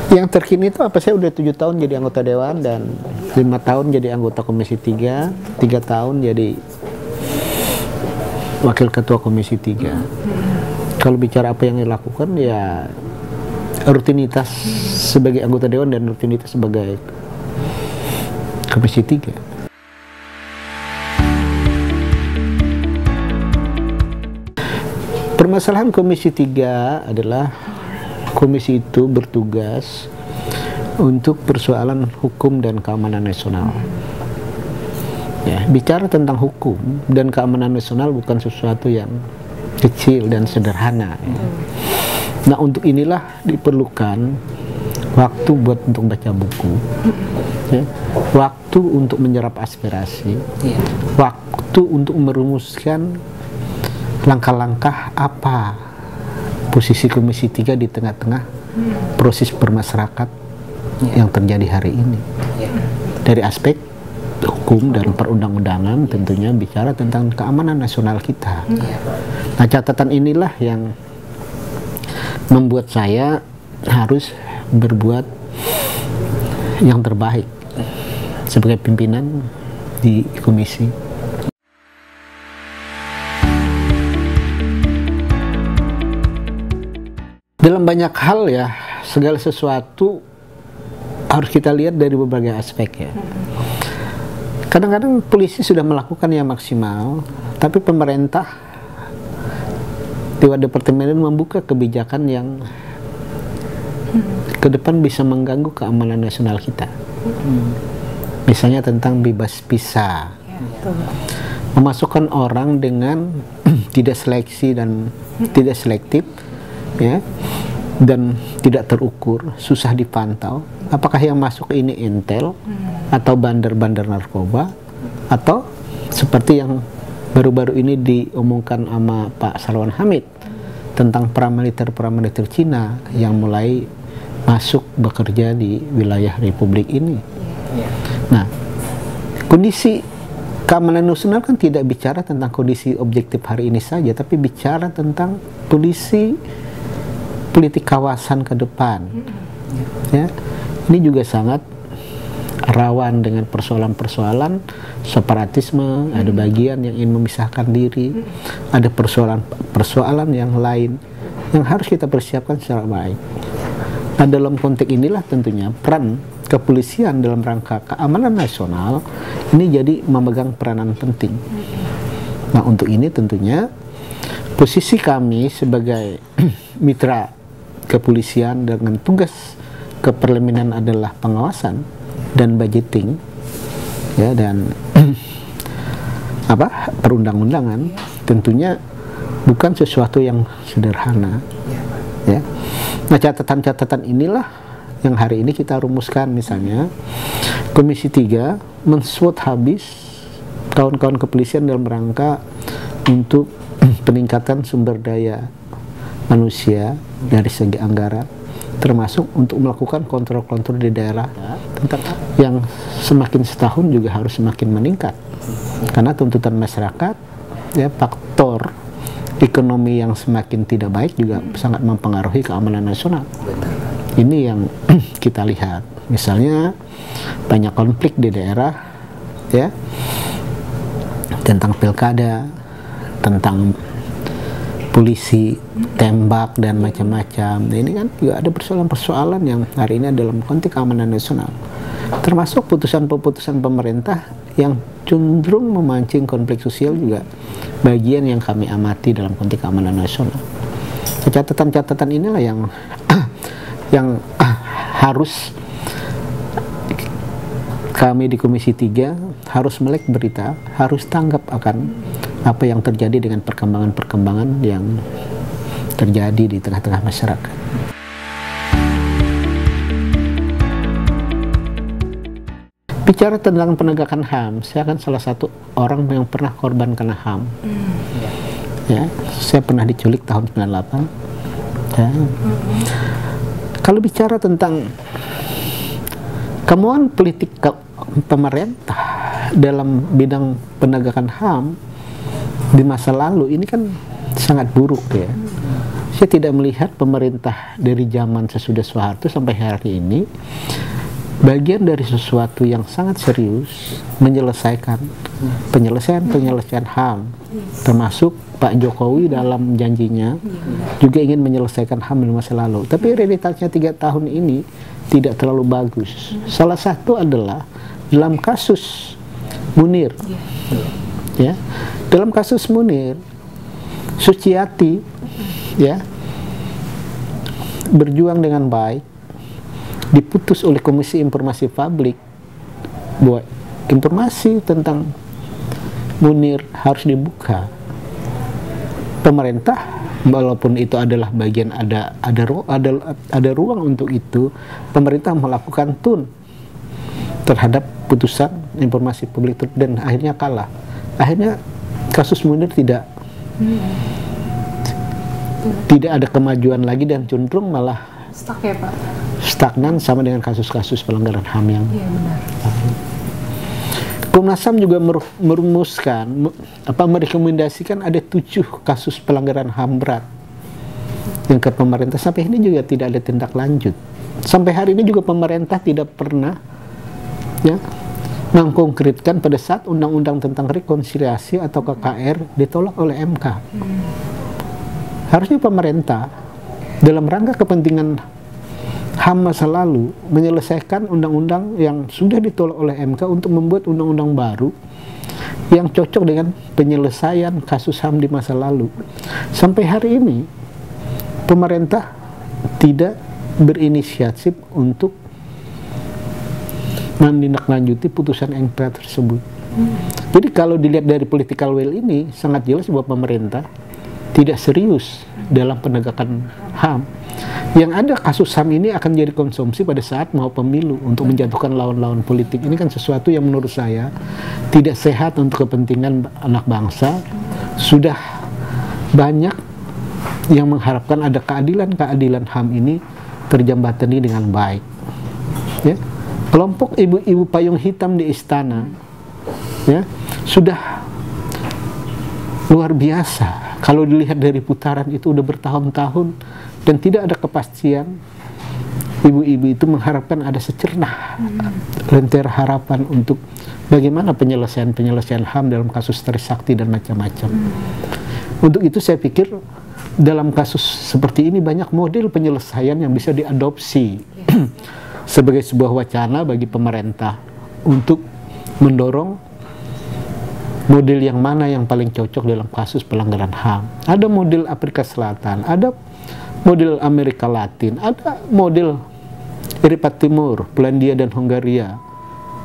Yang terkini itu apa, saya udah 7 tahun jadi anggota dewan dan 5 tahun jadi anggota komisi 3, 3 tahun jadi wakil ketua komisi 3. Kalau bicara apa yang dilakukan, ya rutinitas sebagai anggota dewan dan rutinitas sebagai komisi 3. Permasalahan komisi 3 adalah komisi itu bertugas untuk persoalan hukum dan keamanan nasional. Ya, bicara tentang hukum dan keamanan nasional bukan sesuatu yang kecil dan sederhana. Ya. Nah, untuk inilah diperlukan waktu buat untuk baca buku, ya, waktu untuk menyerap aspirasi, waktu untuk merumuskan langkah-langkah apa posisi komisi 3 di tengah-tengah proses bermasyarakat yang terjadi hari ini. Dari aspek hukum dan perundang-undangan tentunya bicara tentang keamanan nasional kita. Nah, catatan inilah yang membuat saya harus berbuat yang terbaik sebagai pimpinan di komisi. Dalam banyak hal ya, segala sesuatu harus kita lihat dari berbagai aspek ya. Kadang-kadang polisi sudah melakukan yang maksimal, tapi pemerintah lewat departemen membuka kebijakan yang ke depan bisa mengganggu keamanan nasional kita. Misalnya tentang bebas visa, memasukkan orang dengan tidak seleksi dan tidak selektif, ya, dan tidak terukur, susah dipantau. Apakah yang masuk ini intel atau bandar-bandar narkoba, atau seperti yang baru-baru ini diomongkan sama Pak Sarwan Hamid tentang paramiliter Cina yang mulai masuk bekerja di wilayah Republik ini. Nah, kondisi keamanan nasional kan tidak bicara tentang kondisi objektif hari ini saja, tapi bicara tentang kondisi politik kawasan ke depan. Ya, ini juga sangat rawan dengan persoalan-persoalan separatisme, ada bagian yang ingin memisahkan diri, ada persoalan yang lain yang harus kita persiapkan secara baik. Nah, dalam konteks inilah tentunya peran kepolisian dalam rangka keamanan nasional ini jadi memegang peranan penting. Nah, untuk ini tentunya posisi kami sebagai mitra kepolisian dengan tugas keparlemenan adalah pengawasan dan budgeting, ya, dan perundang-undangan tentunya bukan sesuatu yang sederhana, ya. Nah, catatan-catatan inilah yang hari ini kita rumuskan. Misalnya Komisi 3 menswot habis kawan-kawan kepolisian dalam rangka untuk peningkatan sumber daya manusia dari segi anggaran, termasuk untuk melakukan kontrol-kontrol di daerah tentang yang semakin setahun juga harus semakin meningkat karena tuntutan masyarakat, ya, faktor ekonomi yang semakin tidak baik juga sangat mempengaruhi keamanan nasional. Ini yang kita lihat, misalnya banyak konflik di daerah, ya, tentang pilkada, tentang polisi, tembak, dan macam-macam. Nah, ini kan juga ada persoalan-persoalan yang hari ini dalam konteks keamanan nasional, termasuk putusan-putusan pemerintah yang cenderung memancing konflik sosial juga bagian yang kami amati dalam konteks keamanan nasional. Catatan-catatan inilah yang harus kami di Komisi 3 harus melek berita, harus tanggap akan apa yang terjadi dengan perkembangan-perkembangan yang terjadi di tengah-tengah masyarakat. Bicara tentang penegakan HAM, saya kan salah satu orang yang pernah korban kena HAM. Ya, saya pernah diculik tahun 98. Ya. Kalau bicara tentang kemauan politik pemerintah dalam bidang penegakan HAM di masa lalu, ini kan sangat buruk, ya. Saya tidak melihat pemerintah dari zaman sesudah Soeharto sampai hari ini bagian dari sesuatu yang sangat serius menyelesaikan penyelesaian HAM, termasuk Pak Jokowi dalam janjinya juga ingin menyelesaikan HAM di masa lalu. Tapi realitasnya 3 tahun ini tidak terlalu bagus. Salah satu adalah dalam kasus Munir, ya, dalam kasus Munir, Suciati, ya, berjuang dengan baik, diputus oleh Komisi Informasi Publik bahwa informasi tentang Munir harus dibuka. Pemerintah, walaupun itu adalah bagian ada ruang untuk itu, pemerintah melakukan tun terhadap putusan informasi publik dan akhirnya kalah. Akhirnya kasus Munir tidak ada kemajuan lagi dan cenderung malah stuck ya Pak? Stagnan sama dengan kasus-kasus pelanggaran HAM yang benar. Komnas HAM juga merumuskan, merekomendasikan ada 7 kasus pelanggaran HAM berat yang ke pemerintah. Sampai ini juga tidak ada tindak lanjut. Sampai hari ini juga pemerintah tidak pernah, ya, mengkonkretkan pada saat undang-undang tentang rekonsiliasi atau KKR ditolak oleh MK. Harusnya pemerintah dalam rangka kepentingan HAM masa lalu menyelesaikan undang-undang yang sudah ditolak oleh MK untuk membuat undang-undang baru yang cocok dengan penyelesaian kasus HAM di masa lalu. Sampai hari ini pemerintah tidak berinisiatif untuk menindaklanjuti putusan MK tersebut. Jadi kalau dilihat dari political will ini sangat jelas bahwa pemerintah tidak serius dalam penegakan HAM. Yang ada kasus HAM ini akan jadi konsumsi pada saat mau pemilu untuk menjatuhkan lawan-lawan politik. Ini kan sesuatu yang menurut saya tidak sehat untuk kepentingan anak bangsa. Sudah banyak yang mengharapkan ada keadilan HAM ini terjembatani dengan baik. Ya. Kelompok ibu-ibu payung hitam di istana, ya, sudah luar biasa. Kalau dilihat dari putaran itu udah bertahun-tahun dan tidak ada kepastian, ibu-ibu itu mengharapkan ada secernah lentera harapan untuk bagaimana penyelesaian HAM dalam kasus Trisakti dan macam-macam. Untuk itu saya pikir dalam kasus seperti ini banyak model penyelesaian yang bisa diadopsi sebagai sebuah wacana bagi pemerintah untuk mendorong model yang mana yang paling cocok dalam kasus pelanggaran HAM. Ada model Afrika Selatan, ada model Amerika Latin, ada model Eropa Timur, Polandia dan Hungaria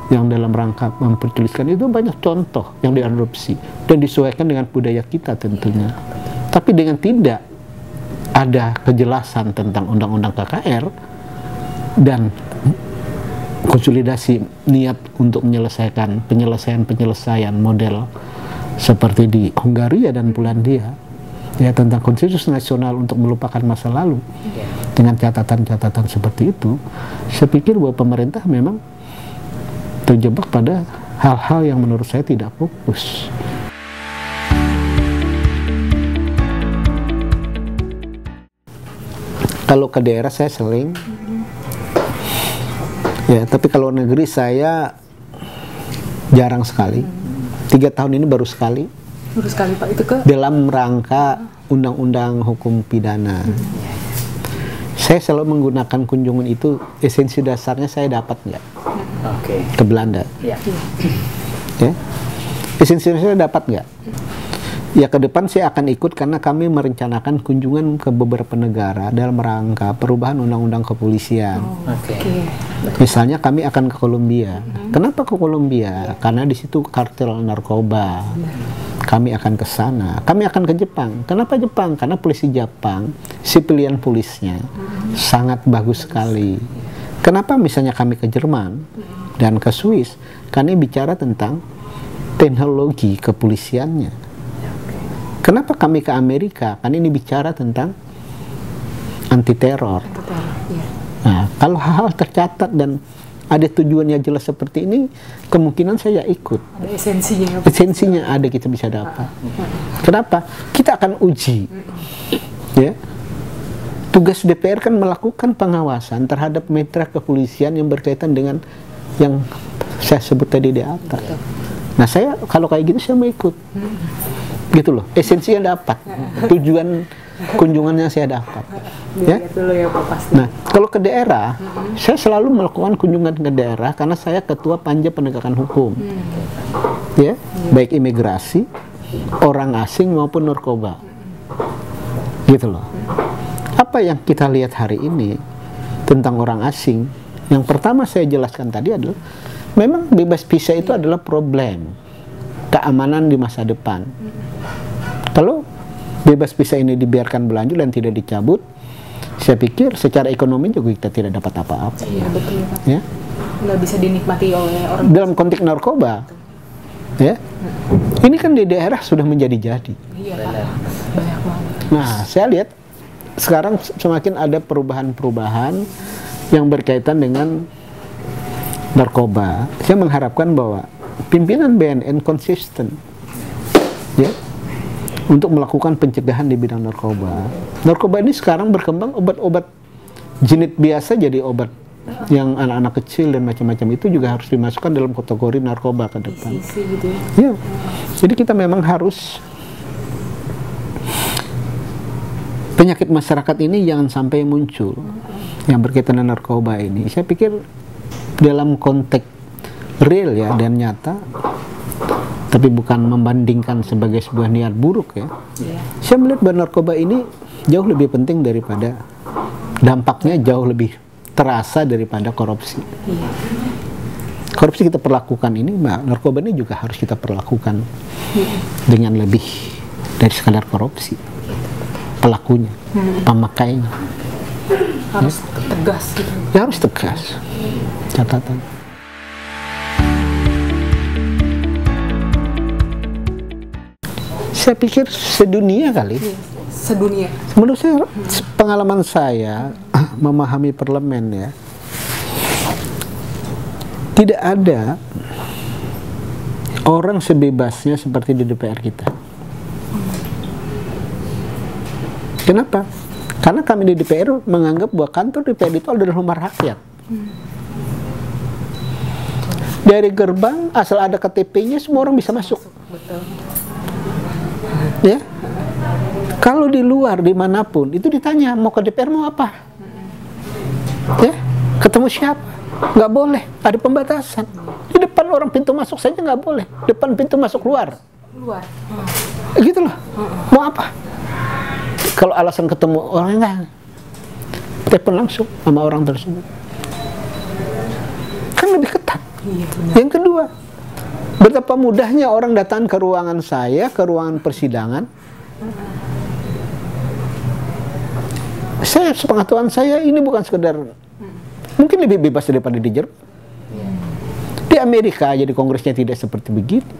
yang dalam rangka mempertuliskan itu banyak contoh yang diadopsi dan disesuaikan dengan budaya kita tentunya. Tapi dengan tidak ada kejelasan tentang undang-undang KKR dan konsolidasi niat untuk menyelesaikan penyelesaian model seperti di Hungaria dan Polandia, ya, tentang konsensus nasional untuk melupakan masa lalu dengan catatan-catatan seperti itu, saya pikir bahwa pemerintah memang terjebak pada hal-hal yang menurut saya tidak fokus. Kalau ke daerah saya sering, ya, tapi kalau negeri saya jarang sekali. 3 tahun ini baru sekali. Baru sekali Pak, itu ke? Dalam rangka undang-undang hukum pidana. Saya selalu menggunakan kunjungan itu, esensi dasarnya saya dapat nggak? Ke Belanda. Ya. Esensi dasarnya dapat nggak? Ya, ke depan saya akan ikut karena kami merencanakan kunjungan ke beberapa negara dalam rangka perubahan undang-undang kepolisian. Misalnya kami akan ke Kolombia. Kenapa ke Kolombia? Karena di situ kartel narkoba. Kami akan ke sana. Kami akan ke Jepang. Kenapa Jepang? Karena polisi Jepang, sipilian polisnya sangat bagus sekali. Kenapa misalnya kami ke Jerman dan ke Swiss? Karena bicara tentang teknologi kepolisiannya. Kenapa kami ke Amerika? Karena ini bicara tentang anti teror. Nah, kalau hal-hal tercatat dan ada tujuannya jelas seperti ini, kemungkinan saya ikut. Ada esensinya. Esensinya ada, kita bisa dapat. Kenapa? Kita akan uji, ya, tugas DPR kan melakukan pengawasan terhadap mitra kepolisian yang berkaitan dengan yang saya sebut tadi di atas. Nah saya kalau kayak gitu saya mau ikut, gitu loh. Esensinya dapat, tujuan kunjungannya saya dapat. Ya. Nah kalau ke daerah, saya selalu melakukan kunjungan ke daerah karena saya ketua Panja Penegakan Hukum, ya, baik imigrasi, orang asing maupun narkoba, gitu loh. Apa yang kita lihat hari ini tentang orang asing, yang pertama saya jelaskan tadi adalah memang bebas visa itu adalah problem keamanan di masa depan. Kalau bebas visa ini dibiarkan berlanjut dan tidak dicabut, saya pikir secara ekonomi juga kita tidak dapat apa-apa. Iya betul Pak. Ya? Nggak bisa dinikmati oleh orang. Dalam konteks narkoba, ya, ini kan di daerah sudah menjadi-jadi. Iya Pak, banyak banget. Nah, saya lihat sekarang semakin ada perubahan-perubahan yang berkaitan dengan narkoba. Saya mengharapkan bahwa pimpinan BNN konsisten, ya, untuk melakukan pencegahan di bidang narkoba. Narkoba ini sekarang berkembang, obat-obat jinit biasa jadi obat yang anak-anak kecil dan macam-macam itu juga harus dimasukkan dalam kategori narkoba ke depan. Gitu ya. Ya, jadi kita memang harus penyakit masyarakat ini jangan sampai muncul yang berkaitan dengan narkoba ini. Saya pikir dalam konteks real ya dan nyata, tapi bukan membandingkan sebagai sebuah niat buruk ya. Saya melihat bahwa narkoba ini jauh lebih penting daripada dampaknya, jauh lebih terasa daripada korupsi. Korupsi kita perlakukan ini, narkoba ini juga harus kita perlakukan dengan lebih dari sekadar korupsi. Pelakunya, pemakainya harus tegas gitu. Ya harus tegas. Catatan. Saya pikir sedunia kali. Sedunia. Menurut saya, pengalaman saya memahami parlemen ya, tidak ada orang sebebasnya seperti di DPR kita. Kenapa? Karena kami di DPR menganggap bahwa kantor DPR itu adalah rumah rakyat. Dari gerbang, asal ada KTP-nya, semua orang bisa masuk. Betul. Ya, kalau di luar dimanapun itu ditanya mau ke DPR mau apa, ya, ketemu siapa, nggak boleh, ada pembatasan. Di depan orang pintu masuk saja nggak boleh, depan pintu masuk luar. Gitu loh, mau apa? Kalau alasan ketemu orang enggak, telepon langsung sama orang tersebut. Kan lebih ketat. Yang kedua, betapa mudahnya orang datang ke ruangan saya, ke ruangan persidangan. Saya, sepengetahuan saya, ini bukan sekedar, mungkin lebih bebas daripada di Jerman. Di Amerika aja di kongresnya tidak seperti begitu.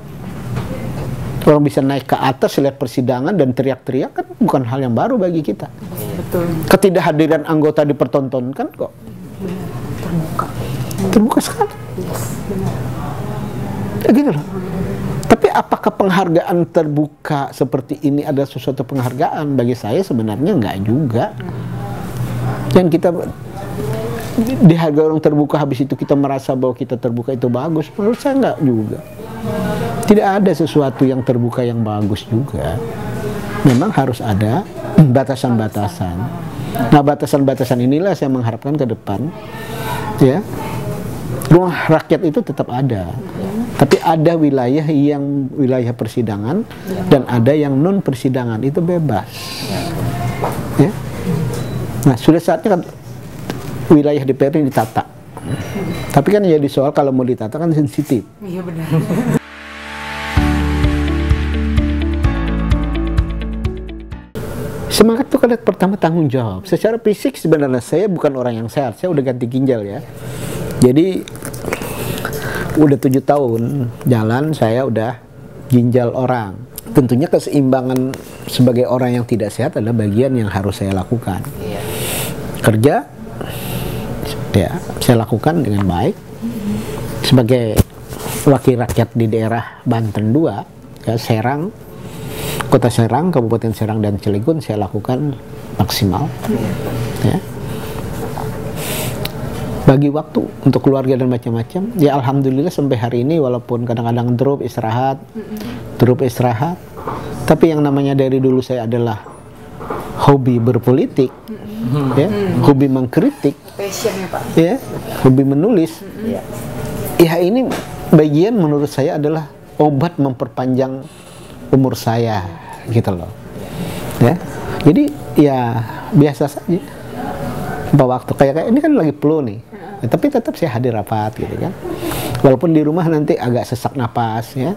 Orang bisa naik ke atas lihat persidangan dan teriak-teriak kan bukan hal yang baru bagi kita. Betul. Ketidakhadiran anggota dipertontonkan kok. Terbuka. Terbuka sekali. Ya, gitu loh. Tapi apakah penghargaan terbuka seperti ini ada sesuatu penghargaan? Bagi saya sebenarnya enggak juga. Dan kita dihargai orang terbuka, habis itu kita merasa bahwa kita terbuka itu bagus. Menurut saya enggak juga. Tidak ada sesuatu yang terbuka yang bagus juga. Memang harus ada batasan-batasan. Nah, batasan-batasan inilah saya mengharapkan ke depan, ya, rumah rakyat itu tetap ada. Tapi ada wilayah yang wilayah persidangan dan ada yang non persidangan, itu bebas. Ya. Nah, sudah saatnya kan wilayah DPR ini ditata. Tapi kan jadi soal kalau mau ditata kan sensitif. Iya benar. Semangat itu kan pertama tanggung jawab. Secara fisik sebenarnya saya bukan orang yang sehat. Saya udah ganti ginjal ya. Jadi udah 7 tahun jalan saya udah ginjal orang. Tentunya keseimbangan sebagai orang yang tidak sehat adalah bagian yang harus saya lakukan. Kerja ya saya lakukan dengan baik. Sebagai wakil rakyat di daerah Banten 2, ya, Serang, Kota Serang, Kabupaten Serang dan Cilegon, saya lakukan maksimal, ya. Bagi waktu untuk keluarga dan macam-macam, ya alhamdulillah sampai hari ini walaupun kadang-kadang drop istirahat, tapi yang namanya dari dulu saya adalah hobi berpolitik, ya, hobi mengkritik, Passion ya Pak. ya, hobi menulis, ya ini bagian menurut saya adalah obat memperpanjang umur saya, gitu loh, ya. Jadi ya biasa saja. Waktu kayak ini kan lagi flu nih, ya, tapi tetap saya hadir rapat gitu kan. Walaupun di rumah nanti agak sesak napas ya,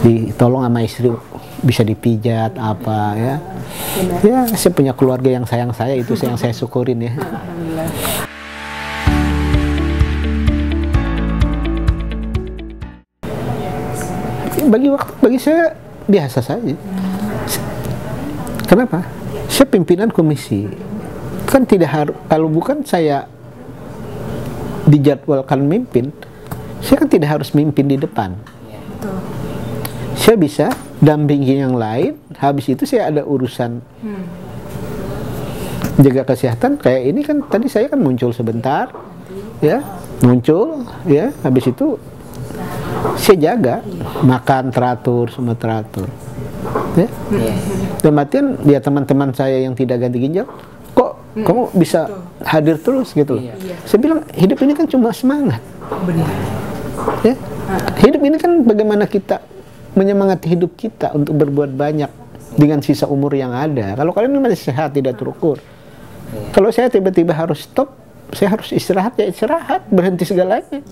ditolong sama istri bisa dipijat apa ya. Ya saya punya keluarga yang sayang saya, itu yang saya syukurin ya. Alhamdulillah. Bagi saya biasa saja. Kenapa? Saya pimpinan komisi. Kan tidak harus, kalau bukan saya dijadwalkan mimpin, saya kan tidak harus mimpin di depan. Betul. Saya bisa dampingi yang lain, habis itu saya ada urusan jaga kesehatan, kayak ini kan tadi saya kan muncul sebentar, ya, habis itu saya jaga, makan teratur, semua teratur, ya. Dan artian ya teman-teman saya yang tidak ganti ginjal, kamu bisa hadir terus gitu loh. Saya bilang hidup ini kan cuma semangat. Benar. Ya? Hidup ini kan bagaimana kita menyemangati hidup kita untuk berbuat banyak dengan sisa umur yang ada. Kalau kalian masih sehat, tidak terukur. Kalau saya tiba-tiba harus stop, saya harus istirahat, ya istirahat, berhenti segalanya.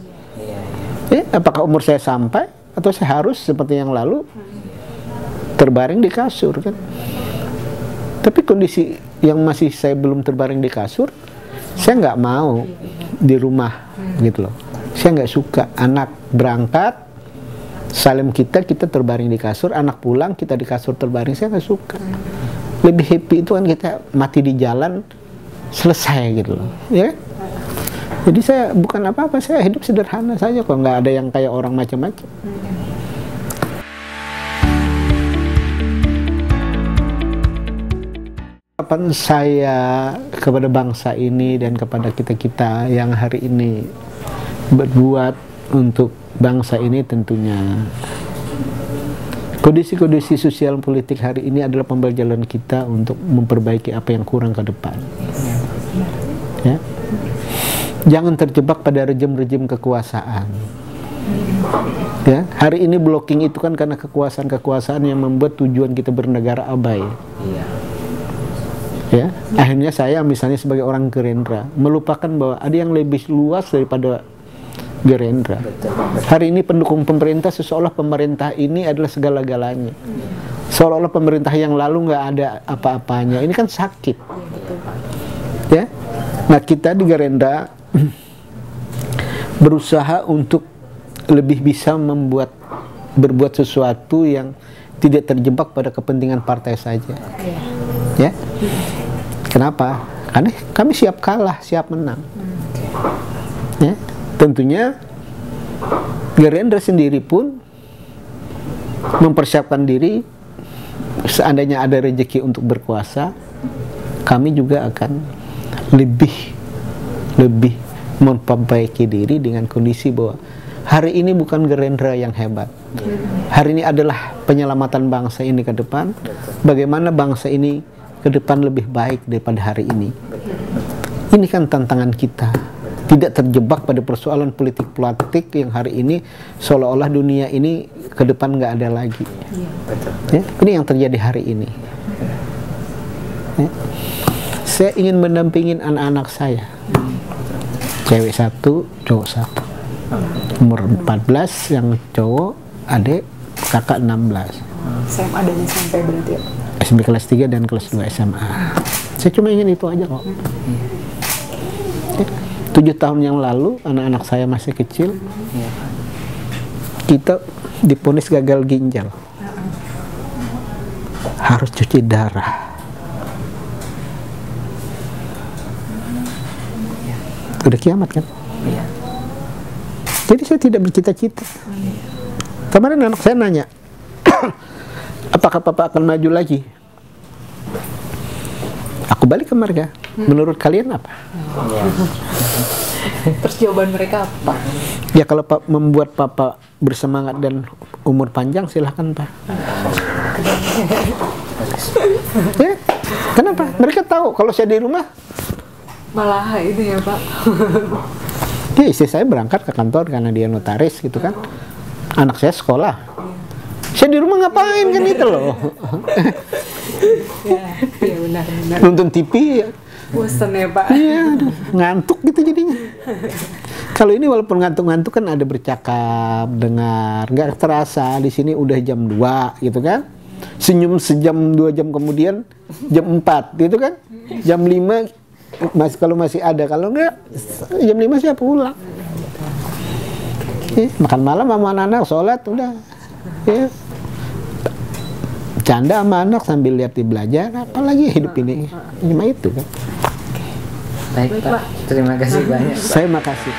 Ya, apakah umur saya sampai atau saya harus seperti yang lalu terbaring di kasur kan? Tapi kondisi yang masih saya belum terbaring di kasur, saya nggak mau di rumah gitu loh. Saya nggak suka anak berangkat, salim kita terbaring di kasur, anak pulang kita di kasur terbaring, saya nggak suka. Lebih happy itu kan kita mati di jalan, selesai gitu loh, ya. Jadi saya bukan apa-apa, saya hidup sederhana saja kok, nggak ada yang kayak orang macam-macam. Harapan saya kepada bangsa ini dan kepada kita-kita yang hari ini berbuat untuk bangsa ini, tentunya kondisi-kondisi sosial politik hari ini adalah pembelajaran kita untuk memperbaiki apa yang kurang ke depan. Ya. Jangan terjebak pada rejim-rejim kekuasaan. Ya, hari ini blocking itu kan karena kekuasaan-kekuasaan yang membuat tujuan kita bernegara abai. Ya, akhirnya saya misalnya sebagai orang Gerindra melupakan bahwa ada yang lebih luas daripada Gerindra. Hari ini pendukung pemerintah seolah pemerintah ini adalah segala-galanya. Seolah-olah pemerintah yang lalu nggak ada apa-apanya. Ini kan sakit. Ya, nah kita di Gerindra berusaha untuk lebih bisa berbuat sesuatu yang tidak terjebak pada kepentingan partai saja. Ya. Kenapa? Karena kami siap kalah, siap menang. Ya. Tentunya Gerindra sendiri pun mempersiapkan diri, seandainya ada rezeki untuk berkuasa, kami juga akan lebih memperbaiki diri dengan kondisi bahwa hari ini bukan Gerindra yang hebat. Hari ini adalah penyelamatan bangsa ini ke depan. Bagaimana bangsa ini ke depan lebih baik daripada hari ini. Ini kan tantangan kita. Tidak terjebak pada persoalan politik yang hari ini seolah-olah dunia ini ke depan nggak ada lagi. Ya, ini yang terjadi hari ini. Ya. Saya ingin mendampingin anak-anak saya. Cewek 1, cowok 1. Umur 14, yang cowok adik, kakak 16. SMA dan SMP berarti ya? SMP kelas 3 dan kelas 2 SMA. Saya cuma ingin itu aja kok. 7 tahun yang lalu, anak-anak saya masih kecil, kita diponis gagal ginjal. Harus cuci darah. Udah kiamat kan? Jadi saya tidak bercita-cita. Kemarin anak saya nanya, apakah papa akan maju lagi? Aku balik ke marga. Menurut kalian apa? Terus jawaban mereka apa? Ya kalau membuat papa bersemangat dan umur panjang, silahkan Pak. Ya, kenapa? Mereka tahu kalau saya di rumah, Malah ini ya Pak. ya istri saya berangkat ke kantor karena dia notaris gitu kan. Anak saya sekolah. Saya di rumah ngapain kan itu loh. Iya benar-benar. Nonton TV ya. Bosan ya Pak. Iya, aduh, ngantuk gitu jadinya. Kalau ini walaupun ngantuk-ngantuk kan ada bercakap, dengar, nggak terasa di sini udah jam 2 gitu kan. Senyum sejam 2 jam kemudian jam 4 gitu kan. Jam 5 kalau masih ada, kalau enggak jam 5 saya pulang. Makan malam sama anak-anak, sholat udah. Ya. Canda sama anak sambil lihat di belajar, apalagi hidup ini. Cuma itu kan. Baik Pak, terima kasih banyak. Saya makasih.